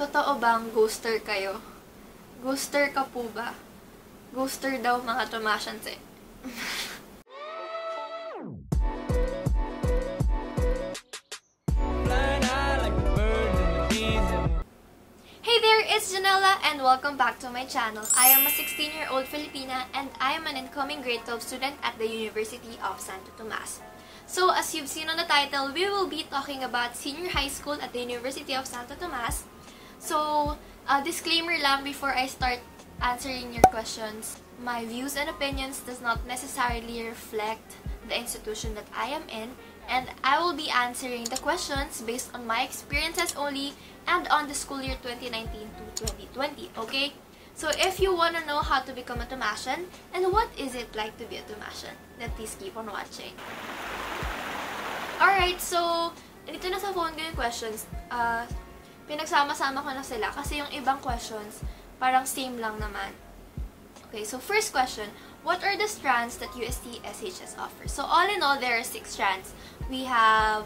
Totoo bang ghoster kayo? Ghoster ka po ba? Ghoster daw mga Tomasians eh. Hey there, it's Janella and welcome back to my channel. I am a 16-year-old Filipina and I am an incoming grade 12 student at the University of Santo Tomas. So, as you've seen on the title, we will be talking about senior high school at the University of Santo Tomas. So, disclaimer lang before I start answering your questions. My views and opinions does not necessarily reflect the institution that I am in, and I will be answering the questions based on my experiences only and on the school year 2019 to 2020, okay? So, if you want to know how to become a Tomasian and what is it like to be a Tomasian, then please keep on watching. Alright, so, dito na sa phone ko yung questions. Pinagsama-sama ko na sila kasi yung ibang questions parang same lang naman. Okay, so first question, what are the strands that UST SHS offers? So all in all, there are 6 strands. We have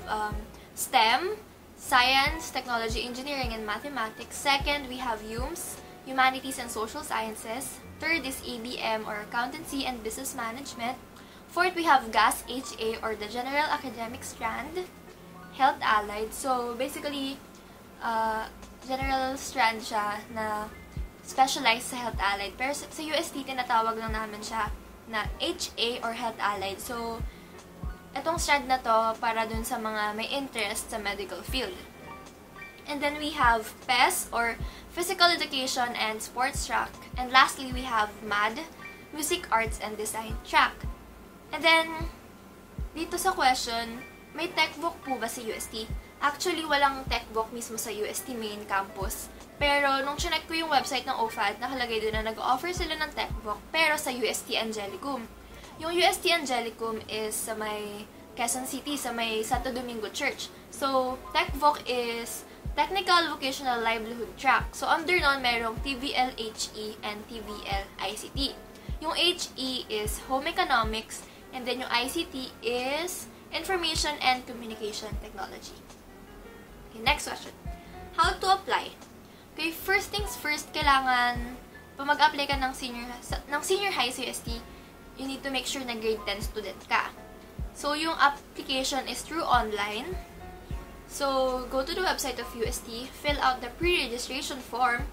STEM, Science, Technology, Engineering, and Mathematics. Second, we have UMS, Humanities and Social Sciences. Third is ABM or Accountancy and Business Management. Fourth, we have GAS HA or the General Academic Strand. Health Allied. So basically, general strand siya na specialized sa Health Allied. Pero sa UST, tinatawag lang namin siya na HA or Health Allied. So, itong strand na to para dun sa mga may interest sa medical field. And then we have PES or Physical Education and Sports track. And lastly, we have MAD, Music, Arts, and Design track. And then, dito sa question, may techbook po ba sa UST? Actually, walang techbook mismo sa UST main campus. Pero, nung chinek ko yung website ng OFAD, nakalagay doon na nag-offer sila ng techbook, pero sa UST Angelicum. Yung UST Angelicum is sa may Quezon City, sa may Santo Domingo Church. So, techbook is Technical Vocational Livelihood Track. So, under nun, merong TVL HE and TVL ICT. Yung HE is Home Economics, and then yung ICT is Information and Communication Technology. Okay, next question. How to apply? Okay, first things first, kailangan pa mag-apply ka ng senior high sa UST, you need to make sure na grade 10 student ka. So, yung application is through online. So, go to the website of UST, fill out the pre-registration form,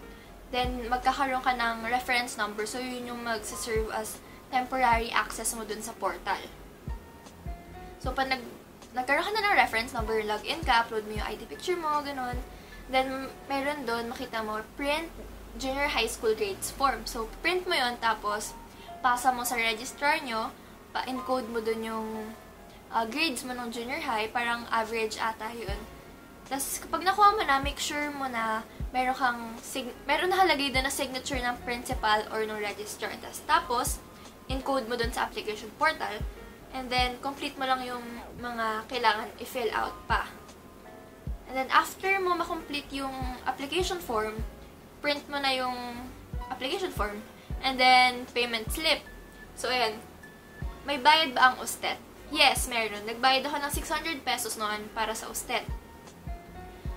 then magkakaroon ka ng reference number. So, yun yung mag-serve as temporary access mo dun sa portal. So, pag nagkaroon ka na ng reference number, login ka, upload mo yung ID picture mo, ganun. Then, meron doon, makita mo, print junior high school grades form. So, print mo yon tapos, pasa mo sa registrar nyo, pa-encode mo doon yung grades mo ng junior high, parang average ata yun. Tapos, kapag nakuha mo na, make sure mo na meron nakalagay doon na signature ng principal or ng registrar. Tapos, encode mo doon sa application portal, and then, complete mo lang yung mga kailangan i-fill out pa. And then, after mo makomplete yung application form, print mo na yung application form, and then, payment slip. So, ayan. May bayad ba ang USTET? Yes, meron. Nagbayad ako ng 600 pesos noon para sa USTET.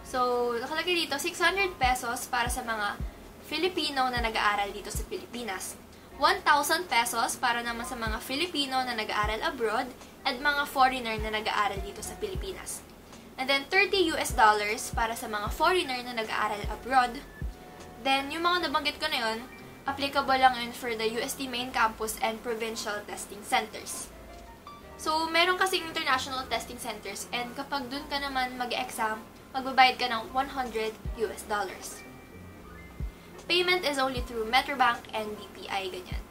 So, nakalagay dito, 600 pesos para sa mga Filipino na nag-aaral dito sa Pilipinas. 1,000 pesos para naman sa mga Filipino na nag-aaral abroad at mga foreigner na nag-aaral dito sa Pilipinas. And then, $30 para sa mga foreigner na nag-aaral abroad. Then, yung mga nabanggit ko na yun, applicable lang yun for the UST main campus and provincial testing centers. So, meron kasing international testing centers and kapag dun ka naman mag-exam, magbabayad ka ng $100. Payment is only through Metrobank and BPI, ganyan.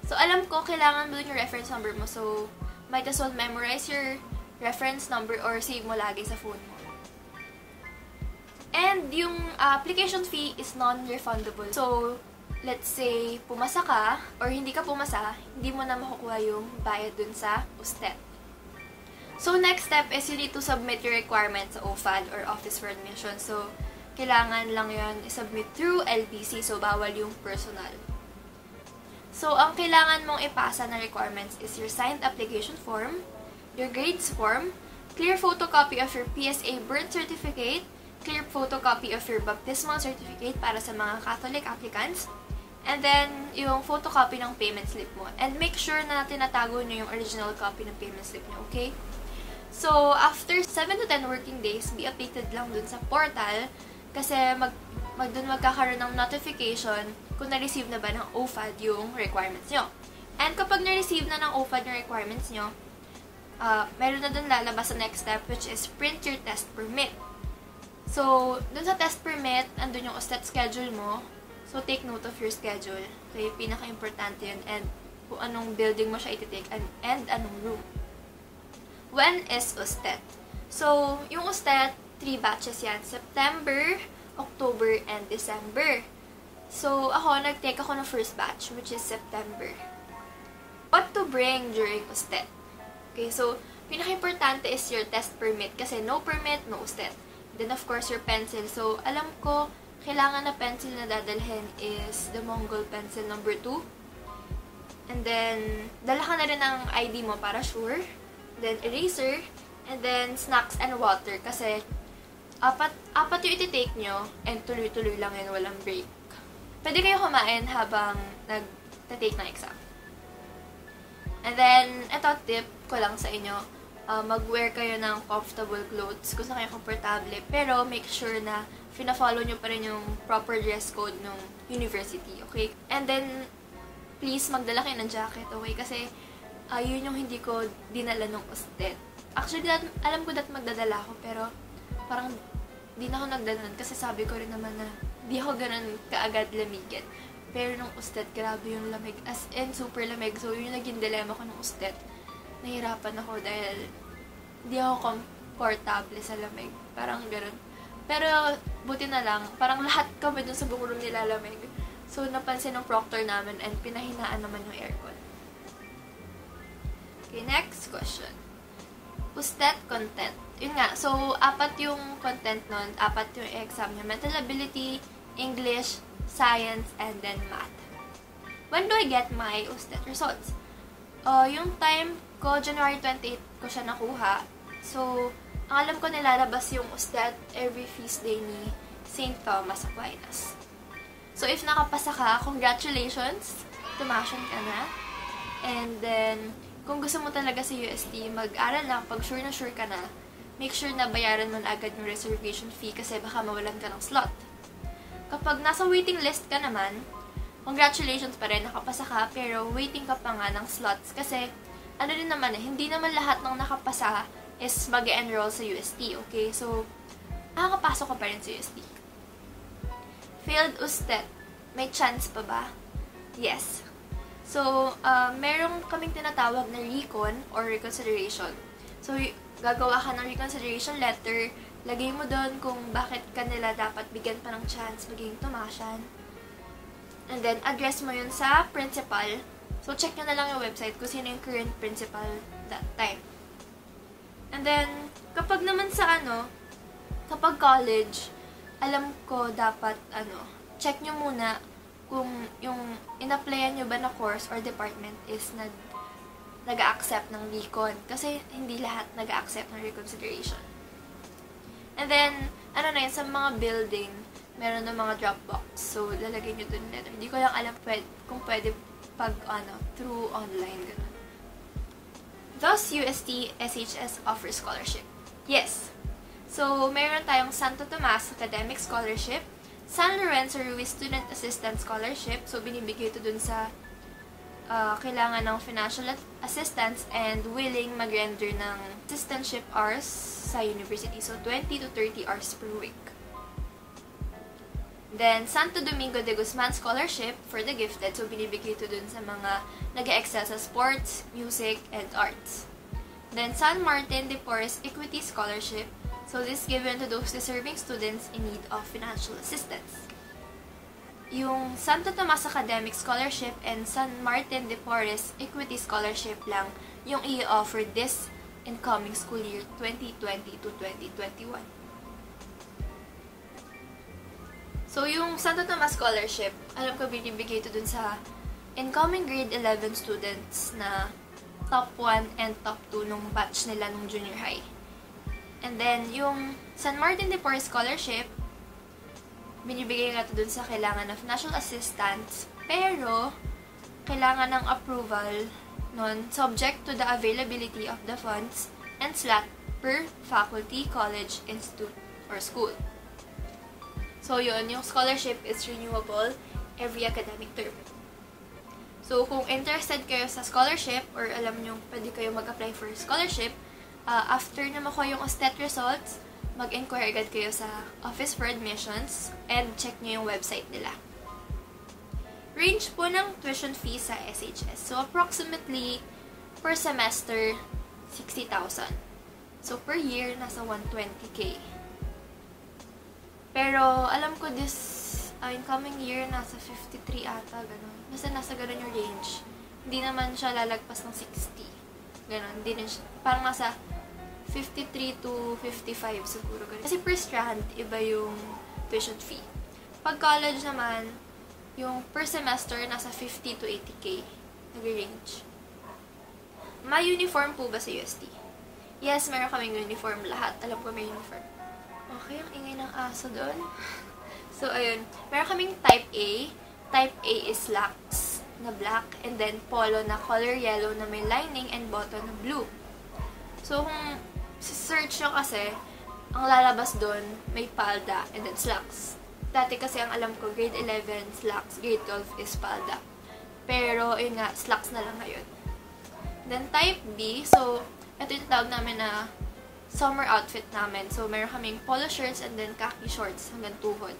So, alam ko, kailangan mo dun yung reference number mo. So, might as well memorize your reference number or save mo lagi sa phone mo. And yung application fee is non-refundable. So, let's say, pumasa ka or hindi ka pumasa, hindi mo na makukuha yung bayad dun sa USTET. So, next step is you need to submit your requirements sa OFAD or Office for Admission. So, kailangan lang yun i-submit through LBC. So, bawal yung personal. So, ang kailangan mong ipasa na requirements is your signed application form, your grades form, clear photocopy of your PSA birth certificate, clear photocopy of your baptismal certificate para sa mga Catholic applicants. And then, yung photocopy ng payment slip mo. And make sure na tinatago nyo yung original copy ng payment slip nyo, okay? So, after 7 to 10 working days, be updated lang dun sa portal kasi dun magkakaroon ng notification kung na-receive na ba ng OFAD yung requirements nyo. And kapag na-receive na ng OFAD yung requirements nyo, meron na dun lalabas sa next step, which is print your test permit. So, dun sa test permit, andun yung OSTET schedule mo. So, take note of your schedule. Okay, pinaka-importante yun. And kung anong building mo siya iti-take and anong room. When is OSTET? So, yung OSTET, 3 batches yan. September, October, and December. So, nag-take ako ng first batch, which is September. What to bring during OSTET? Okay, so, pinaka-importante is your test permit kasi no permit, no OSTET. Then, of course, your pencil. So, alam ko, kailangan na pencil na dadalhin is the Mongol pencil number 2. And then, dala ka na rin ng ID mo para sure. Then, eraser. And then, snacks and water. Kasi, apat yung iti-take nyo. And tuloy-tuloy lang yun, walang break. Pwede kayo kumain habang nag-take ng exam. And then, eto tip ko lang sa inyo. Mag-wear kayo ng comfortable clothes kung saan kayo komportable. Pero, make sure na fina-follow nyo pa rin yung proper dress code ng university, okay? And then, please, magdala kayo ng jacket, okay? Kasi, yun yung hindi ko dinala nung OSTET. Actually, alam ko that magdadala ako, pero parang di na ako nagdala nun kasi sabi ko rin naman na di ako ganun kaagad lamigin. Pero nung OSTET, grabe yung lamig. As in, super lamig. So, yun yung naging dilemma ko nung OSTET. Nahirapan ako dahil di ako komportable sa lamig. Parang ganun. Pero, buti na lang, parang lahat kami dun sa buong room nilalamig. So, napansin ng proctor namin and pinahinaan naman yung aircon. Okay, next question. OSTET content. Yun nga, so, 4 yung content nun, 4 yung exam niya. Mental ability, English, science, and then math. When do I get my OSTET results? Yung time ko, January 28 ko siya nakuha. So, ang alam ko nilalabas yung OSTET every feast day ni St. Thomas Aquinas. So, if nakapasa ka, congratulations! Tumasyon ka na. And then, kung gusto mo talaga sa UST, mag-aral lang. Pag sure na sure ka na, make sure na bayaran mo na agad yung reservation fee kasi baka mawalan ka ng slot. Kapag nasa waiting list ka naman, congratulations pa rin, nakapasa ka, pero waiting ka pa nga ng slots kasi ano rin naman hindi naman lahat ng nakapasa is mag-enroll sa UST, okay? So, makakapasok ka pa rin sa UST. Failed OSTET, may chance pa ba? Yes. So, merong kaming tinatawag na recon or reconsideration. So, gagawa ka ng reconsideration letter, lagay mo doon kung bakit kanila dapat bigyan pa ng chance maging tumasyan. And then, address mo yun sa principal. So, check nyo na lang yung website kung sino yung current principal that time. And then, kapag naman sa kapag college, alam ko dapat, check nyo muna kung yung in-applyan nyo ba na course or department is nag-a-accept ng recon. Kasi hindi lahat nag-a-accept ng reconsideration. And then, sa mga building, meron ng mga Dropbox. So, lalagay nyo dun letter. Hindi ko lang alam kung pwede pag, through online, gano'n. Does UST SHS offer scholarship? Yes. So, meron tayong Santo Tomas Academic Scholarship, San Lorenzo Ruiz Student Assistance Scholarship. So, binibigay ito dun sa kailangan ng financial assistance and willing mag-render ng assistantship hours sa university. So, 20 to 30 hours per week. Then, Santo Domingo de Guzman Scholarship for the gifted. So, binibigay ito dun sa mga nag-excel sa sports, music, and arts. Then, San Martin de Porres Equity Scholarship. So, this is given to those deserving students in need of financial assistance. Yung Santo Tomas Academic Scholarship and San Martin de Porres Equity Scholarship lang yung i-offer this incoming school year 2020 to 2021. So, yung Santo Tomas Scholarship, alam ko binibigay ito dun sa incoming grade 11 students na top 1 and top 2 nung batch nila nung junior high. And then, yung San Martin de Porres Scholarship, binibigay nga ito dun sa kailangan of national assistance, pero kailangan ng approval nun subject to the availability of the funds and slot per faculty, college, institute, or school. So yun, yung scholarship is renewable every academic term. So kung interested kayo sa scholarship or alam nyo pwede kayo mag-apply for scholarship, after na makuha yung OSTET results, mag-inquire agad kayo sa Office for Admissions and check nyo yung website nila. Range po ng tuition fee sa SHS. So, approximately, per semester, 60,000. So, per year, nasa 120K. Pero, alam ko incoming year, nasa 53 ata, gano'n. Basta nasa gano'n yung range. Hindi naman siya lalagpas ng 60. Gano'n, hindi rin siya. Parang nasa 53 to 55 siguro. Ganun. Kasi per strand, iba yung tuition fee. Pag college naman, yung per semester, nasa 50 to 80K. Nag-range. May uniform po ba sa UST? Yes, meron kaming uniform lahat. Alam ko may uniform. Okay, ang ingay ng aso doon. So, ayun. Meron kaming type A. Type A is slacks na black. And then, polo na color yellow na may lining and button na blue. So, kung search nyo kasi, ang lalabas doon, may palda and then slacks. Dati kasi ang alam ko, grade 11, slacks, grade 12 is palda. Pero, yun nga, slacks na lang ngayon. Then, type B, so, ito yung tawag namin na summer outfit namin. So, meron kaming polo shirts and then khaki shorts hanggang tuhod.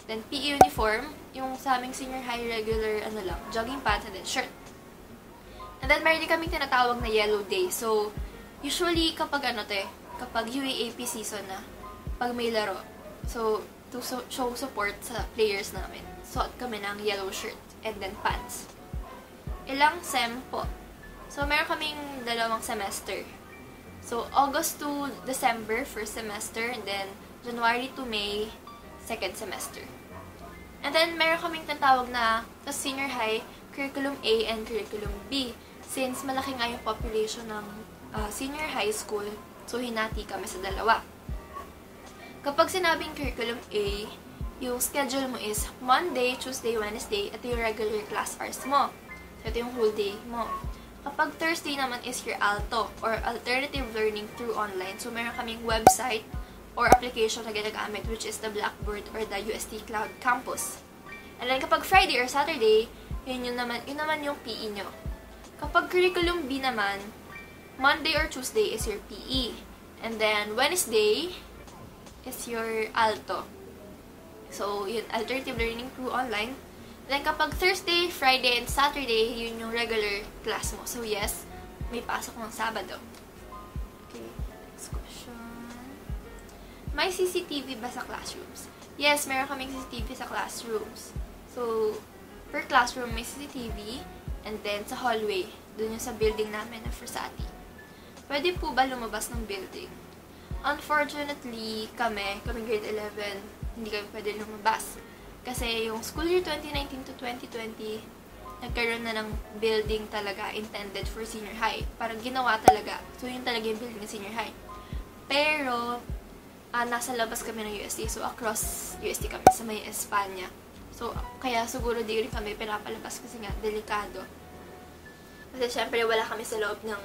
Then, PE uniform, yung sa aming senior high regular, jogging pants and then shirt. And then, meron din kaming tinatawag na yellow day. So, usually, kapag kapag UAAP season na, pag may laro, so, to show support sa players namin, suot kami ng yellow shirt and then pants. Ilang sem po. So, meron kaming 2 semester. So, August to December, first semester, and then January to May, second semester. And then, meron kaming tinatawag na sa senior high, curriculum A and curriculum B. Since malaki nga yung population ng senior high school, so hinati kami sa 2. Kapag sinabing curriculum A, yung schedule mo is Monday, Tuesday, Wednesday, ito yung regular class hours mo. So, ito yung whole day mo. Kapag Thursday naman is your ALTO, or Alternative Learning through Online. So, meron kaming website or application na ginagamit, which is the Blackboard or the UST Cloud Campus. And then, kapag Friday or Saturday, yun naman yung PE nyo. Kapag curriculum B naman, Monday or Tuesday is your PE. And then, Wednesday is your ALTO. So, yun, Alternative Learning through Online. Then, kapag Thursday, Friday, and Saturday, yun yung regular class mo. So, yes, may pasok ng Sabado. Okay, next question. May CCTV ba sa classrooms? Yes, meron kaming CCTV sa classrooms. So, per classroom may CCTV, and then sa hallway, dun yung sa building namin na Versati. Pwede po ba lumabas ng building? Unfortunately, kami grade 11, hindi kami pwede lumabas. Kasi yung school year 2019 to 2020, nagkaroon na ng building talaga intended for senior high. Parang ginawa talaga. So, yun talaga yung building ng senior high. Pero, nasa labas kami ng UST. So, across UST kami sa may Espanya. So, kaya siguro di rin kami pinapalabas kasi nga, delikado. Kasi syempre, wala kami sa loob ng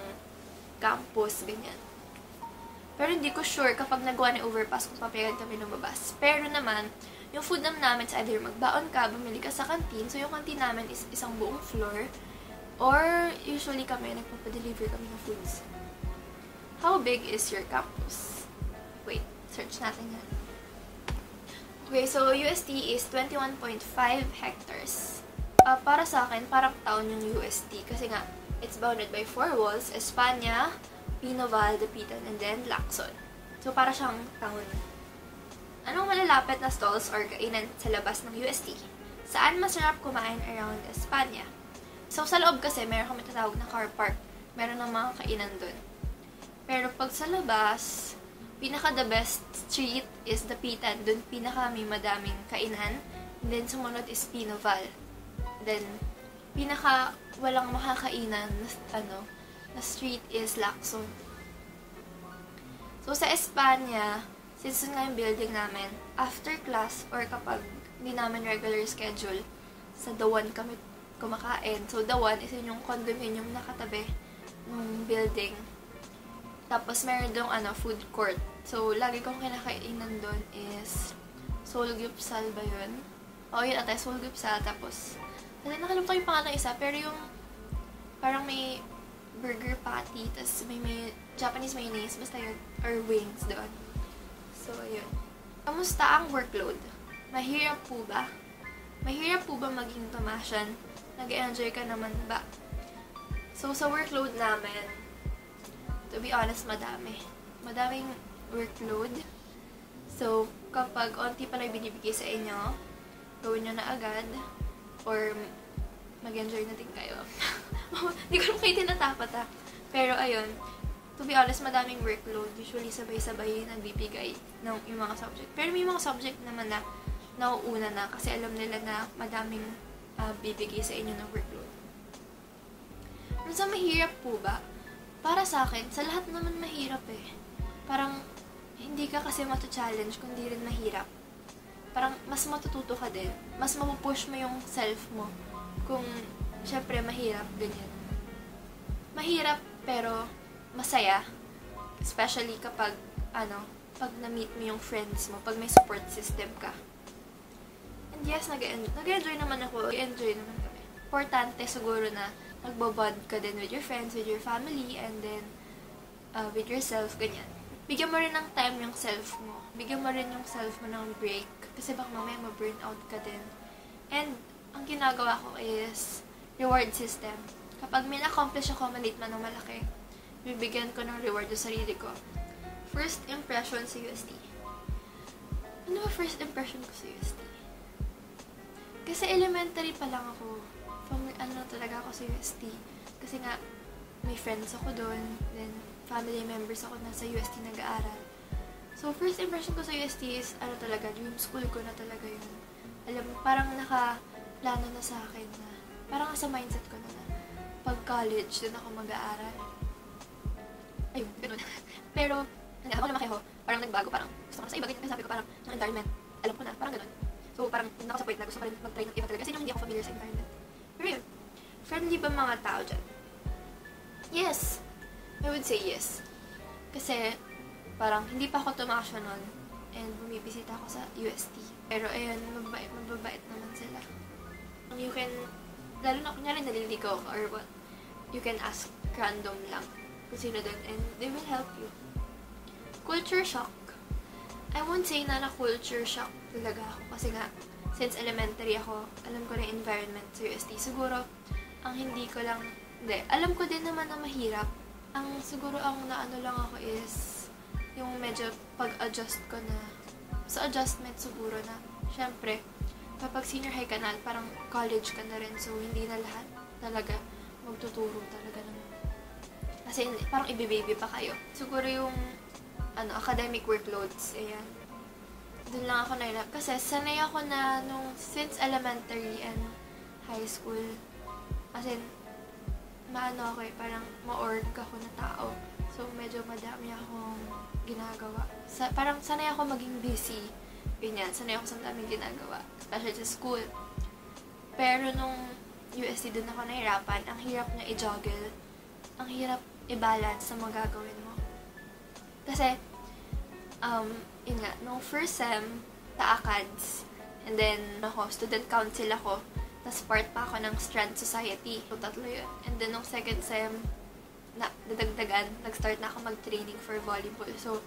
campus, ganyan. Pero hindi ko sure kapag nagawa ng overpass kung papayagan kami lumabas. Pero naman, yung food namin is either magbaon ka, bumili ka sa canteen. So, yung canteen namin is isang buong floor. Or, usually kami, nagpapadeliver kami ng foods. How big is your campus? Wait, search natin yan. Okay, so UST is 21.5 hectares. Para sa akin, parang town yung UST. Kasi nga, it's bounded by 4 walls. Espanya, Pinoval, Dapitan, and then Lacson. So, para siyang town. Anong malalapit na stalls or kainan sa labas ng UST? Saan masarap kumain around Espanya? So, sa loob kasi, meron kami tatawag na car park. Meron ng mga kainan dun. Pero pag sa labas, pinaka-the best street is Dapitan. Dun pinaka may madaming kainan. And then, sumunod is Pinoval. Then, pinaka walang makakainan na street is Lacson. So, sa Espanya, since yun nga yung building namin, after class or kapag hindi namin regular schedule, sa The One kami kumakain. So, The One is yung condominium na katabi ng building. Tapos, meron doon food court. So, lagi kong kinakainan doon is Solgyupsal ba yun? Oo, yun ata, Solgyupsal. Tapos, nakalimutan ko yung pangalan isa, pero yung parang may burger patty, tapos may Japanese mayonnaise, basta yun, or wings doon. So, ayun. Kamusta ang workload? Mahirap po ba? Mahirap po ba maging Tomasian? Nag-enjoy ka naman ba? So, sa workload namin, to be honest, madami. Madaming workload. So, kapag onti pa lang binibigay sa inyo, gawin nyo na agad, or mag-enjoy na din kayo. Hindi ko naman kayo tinatapat Pero, ayun, to be honest, madaming workload. Usually, sabay-sabay nagbibigay ng yung mga subject. Pero may mga subject naman na nauuna na kasi alam nila na madaming bibigay sa inyo ng workload. Sa mahirap po ba? Para sa akin, sa lahat naman mahirap eh. Parang, hindi ka kasi matu-challenge kung di rin mahirap. Parang, mas matututo ka din. Mas mapupush mo yung self mo. Kung, syempre, mahirap, ganyan. Mahirap, pero masaya. Especially kapag, pag na-meet mo yung friends mo, pag may support system ka. And yes, nag-enjoy naman ako. Nag-enjoy naman kami. Importante siguro na magbabond ka din with your friends, with your family, and then with yourself, ganyan. Bigyan mo rin ng time yung self mo. Bigyan mo rin yung self mo ng break. Kasi baka mamaya ma-burn out ka din. And, ang ginagawa ko is reward system. Kapag may na-accomplish ako, maliit man o malaki, bibigyan ko ng reward yung sarili ko. First impression sa UST. Ano ba first impression ko sa UST? Kasi elementary pa lang ako. Talaga ako sa UST. Kasi nga, may friends ako doon. Then, family members ako na sa UST nag-aaral. So, first impression ko sa UST is, talaga, dream school ko na talaga yun. Alam mo, parang naka-plano na sa akin na, parang sa mindset ko na pag college, doon ako mag-aaral. Ayun, ganun. Pero, ako naman kayo, parang nagbago, parang gusto ko na sa iba, ganyan, sabi ko parang, yung environment, alam ko na, parang ganun. So, parang, nako sa point na gusto ko rin mag-try ng iba talaga, kasi hindi ako familiar sa environment. Pero yun, friendly ba mga tao dyan? Yes. I would say yes. Kasi, parang, hindi pa ako tumakasya nun, and bumibisita ako sa UST. Pero, ayun, mababait naman sila. You can, lalo na kunyari naliligaw ka or what, you can ask random lang kung sino doon, and they will help you. Culture shock. I won't say na culture shock talaga ako kasi nga, since elementary ako, alam ko na environment sa UST. Siguro, ang hindi ko lang, alam ko din naman na mahirap. Siguro ang naano lang ako is, yung medyo pag-adjust ko na, sa adjustment siguro na, syempre, kapag senior high ka na, parang college ka na rin, so hindi na lahat talaga magtuturo talaga ng, kasi parang ibibaby pa kayo. Siguro yung, academic workloads, ayan. Doon lang ako nahilap. Kasi sanay ako na since elementary and high school, as in, ako parang ma-org ako na tao. So, medyo madami akong ginagawa. Parang sanay ako maging busy. Ganyan, sanay ako sa daming ginagawa. Especially sa school. Pero nung UST doon ako nahirapan, ang hirap niya i-juggle. Ang hirap i-balance sa mga gagawin mo. Kasi, yun nga, nung first sem, ta-ACADS, and then, student council ako, tas part pa ako ng Strand Society. So, tatlo yun. And then, nung second sem, dadagdagan, nag-start na ako mag-training for volleyball. So,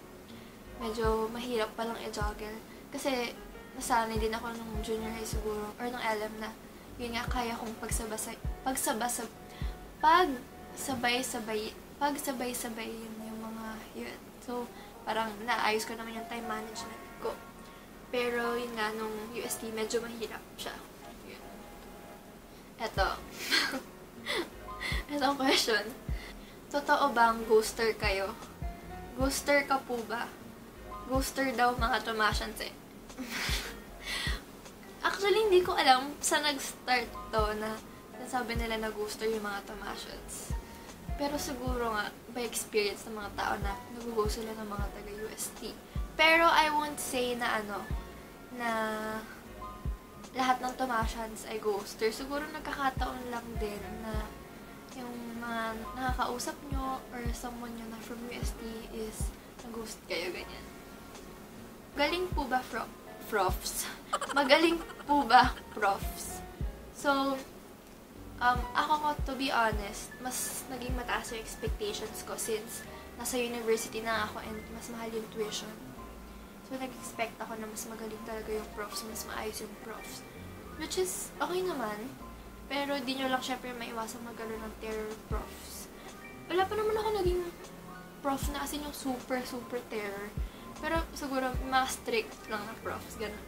medyo mahirap palang i-juggle. Kasi, nasanay din ako nung junior high siguro, or nung LM na, yun nga, kaya kong pagsabay-sabay yung mga yun. So, parang naayos ko naman yung time management ko. Pero, yun nga, nung UST, medyo mahirap siya. Yun. Eto. Eto ang question. Totoo bang ghoster kayo? Ghoster ka po ba? Ghoster daw mga Tomasians eh. Actually, hindi ko alam sa nag-start to na nasabi nila na ghoster yung mga Tomasians. Pero siguro nga, by experience ng mga tao na nag-go sila ng mga taga-UST. Pero I won't say na na lahat ng Tomasians ay ghoster. Siguro nagkakataon lang din na yung mga nakakausap nyo or someone nyo na from UST is nag-ghost kayo, ganyan. Galing po ba profs? Magaling po ba profs? So, ako ko, to be honest, mas naging mataas yung expectations ko since nasa university na ako and mas mahal yung tuition. So, nag-expect ako na mas magaling talaga yung profs, mas maayos yung profs. Which is, okay naman. Pero di nyo lang syempre maiwasan magkaroon ng terror profs. Wala pa naman ako naging prof na kasi yung super terror. Pero siguro, mga strict lang na profs, gano'n.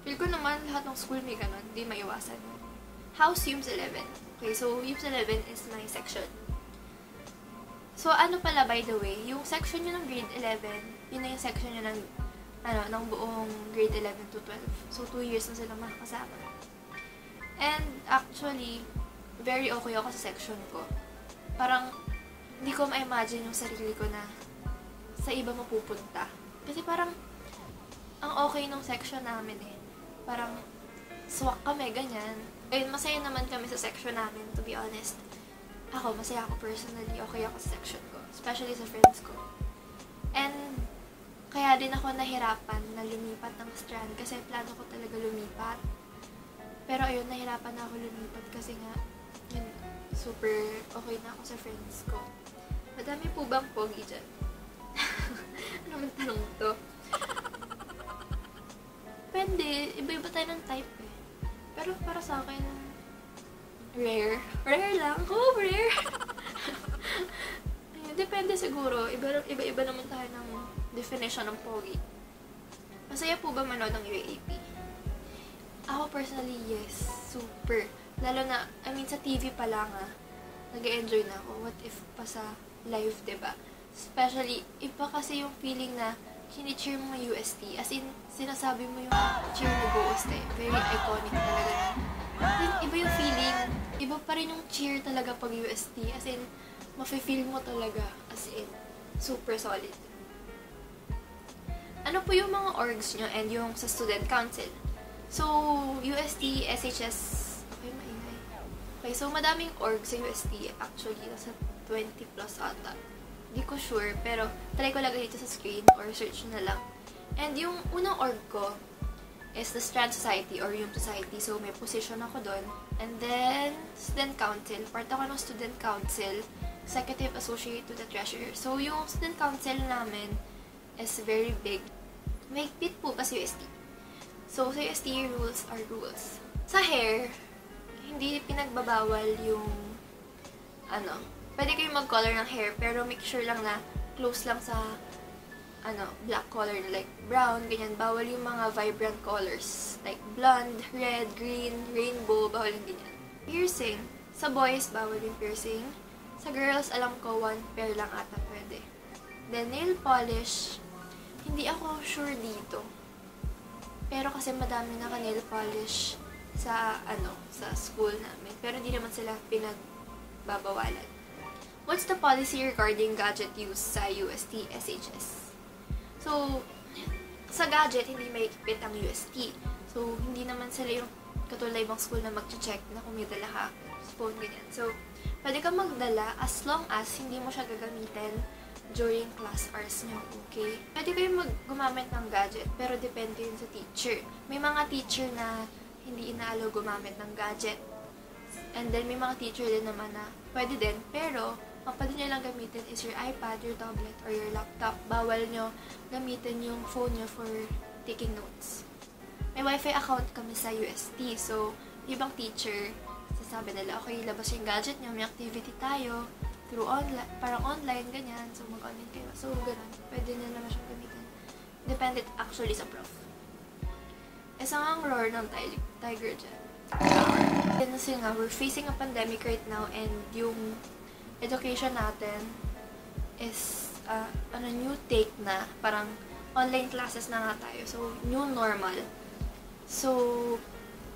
Feel ko naman lahat ng school may gano'n, di maiwasan. How's UMS 11? Okay, so UMS 11 is my section. So, ano pala, by the way, yung section nyo ng grade 11, yun na yung section nyo ng buong grade 11 to 12. So, 2 years na sila makakasama. And, actually, very okay ako sa section ko. Parang, hindi ko ma-imagine yung sarili ko na sa iba mapupunta. Kasi parang, ang okay nung section namin eh. Parang, swak kami, ganyan. Ayun, masaya naman kami sa section namin, to be honest. Ako, masaya ako personally. Okay ako sa section ko. Especially sa friends ko. And, kaya din ako nahirapan na lumipat ng strand kasi plano ko talaga lumipat. Pero ayun, nahirapan na ako lumipat kasi nga, yun, super okay na ako sa friends ko. Madami po bang pogi dyan? Ano man tanong to? Depende. Iba-iba tayo ng type eh. Pero para sa akin, rare. Rare lang. Oh, rare! Depende siguro. Iba-iba naman tayo ng definition ng pogi. Masaya po ba manood ng UAAP? Ako personally, yes. Super. Lalo na, sa TV pa lang nag-enjoy na ako. What if pa sa live, diba? Especially, iba kasi yung feeling na chini-cheer mo yung UST. As in, sinasabi mo yung cheer na ghost eh. Very iconic talaga na. Iba yung feeling. Iba pa rin yung cheer talaga pag UST. As in, mafe-feel mo talaga. As in, super solid. Ano po yung mga orgs nyo and yung sa student council? So, UST, SHS, okay, maingay. Okay, so madaming orgs sa UST. Actually, nasa 20 plus ata. Di ko sure, pero try ko lagay dito sa screen or search na lang. And yung unang org ko is the Strand Society or yung Society. So, may position ako doon. And then, Student Council. Part ako ng Student Council. Executive Associate to the Treasurer. So, yung Student Council namin is very big. May pit po pa sa UST. So, sa UST, rules are rules. Sa hair, hindi pinagbabawal yung pwede kayong mag-color ng hair, pero make sure lang na close lang sa, black color, like brown, ganyan. Bawal yung mga vibrant colors, like blonde, red, green, rainbow, bawal yung ganyan. Piercing. Sa boys, bawal yung piercing. Sa girls, alam ko, 1 pair lang ata pwede. Then, nail polish. Hindi ako sure dito. Pero kasi madami naka-nail polish sa, sa school namin. Pero hindi naman sila pinagbabawalan. What's the policy regarding gadget use sa UST, SHS? So, sa gadget, hindi may ikipit ang UST. So, hindi naman sila yung katulad ibang school na mag-check na kung may dala ka, phone, ganyan. So, pwede kang magdala as long as hindi mo siya gagamitin during class hours niyo, okay? Pwede kayong gumamit ng gadget, pero depende yun sa teacher. May mga teacher na hindi inaalaw gumamit ng gadget. And then, may mga teacher din naman na pwede din, pero ang pwede nyo lang gamitin is your iPad, your tablet, or your laptop. Bawal nyo gamitin yung phone nyo for taking notes. May wifi account kami sa UST, so ibang teacher, sasabi nila, okay, labas yung gadget nyo, may activity tayo, through online, parang online, ganyan, so mag-online kayo. So, ganun. Pwede nyo naman siyang gamitin. Depende actually sa prof. Isang ang roar ng tiger dyan. Kasi nga, we're facing a pandemic right now, and yung education natin is new take na, parang online classes na nga tayo. So, new normal. So,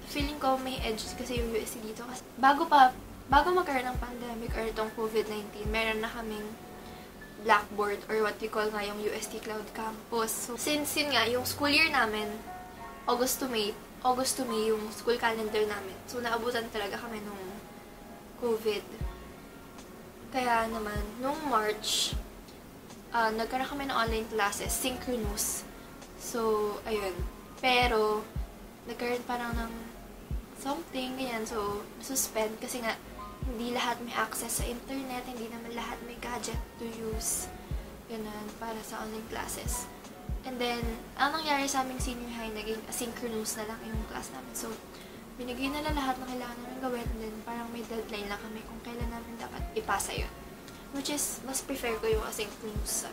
feeling ko may edge kasi yung UST dito. Kasi bago pa bago magkaroon ng pandemic or itong COVID-19, meron na kaming Blackboard or what we call nga yung UST Cloud Campus. So, since yun nga, yung school year namin, August to May yung school calendar namin. So, naabutan talaga kami nung COVID. Kaya naman, nung March, nagkaroon kami ng online classes, synchronous. So, ayun. Pero, nagkaroon parang ng something, ganyan. So, suspend kasi nga, hindi lahat may access sa internet, hindi naman lahat may gadget to use. Ganun, para sa online classes. And then, ang nangyari sa aming senior high, naging asynchronous na lang yung class namin. So, binigay nila lahat na kailangan namin gawin, and then parang may deadline lang kami kung kailan namin dapat ipasa yun. Which is, mas prefer ko yung asynchronous.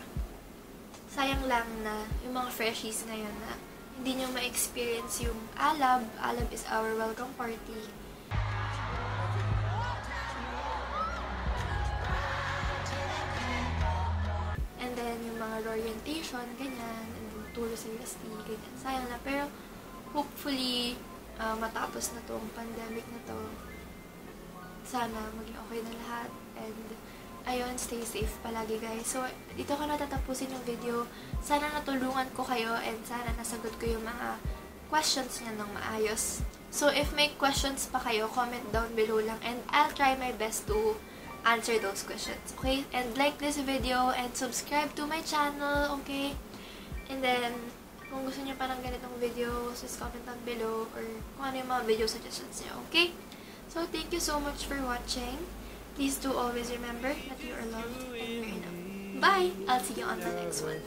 Sayang lang na yung mga freshies ngayon na hindi nyo ma-experience yung ALAB. ALAB is our welcome party. And then, yung mga orientation, ganyan, and then turo sa UST, ganyan. Sayang na, pero hopefully, matapos na tong pandemic na to, sana maging okay na lahat, and ayun, stay safe palagi guys. So, dito ko natatapusin yung video. Sana natulungan ko kayo, and sana nasagot ko yung mga questions niya ng maayos. So, if may questions pa kayo, comment down below lang, and I'll try my best to answer those questions, okay? And like this video, and subscribe to my channel, okay? And then, kung gusto niyo pa ng ganitong video, just comment down below, or kung ano yung mga video suggestions niyo, okay? So, thank you so much for watching. Please do always remember that you are loved and you're enough. Bye! I'll see you on the next one.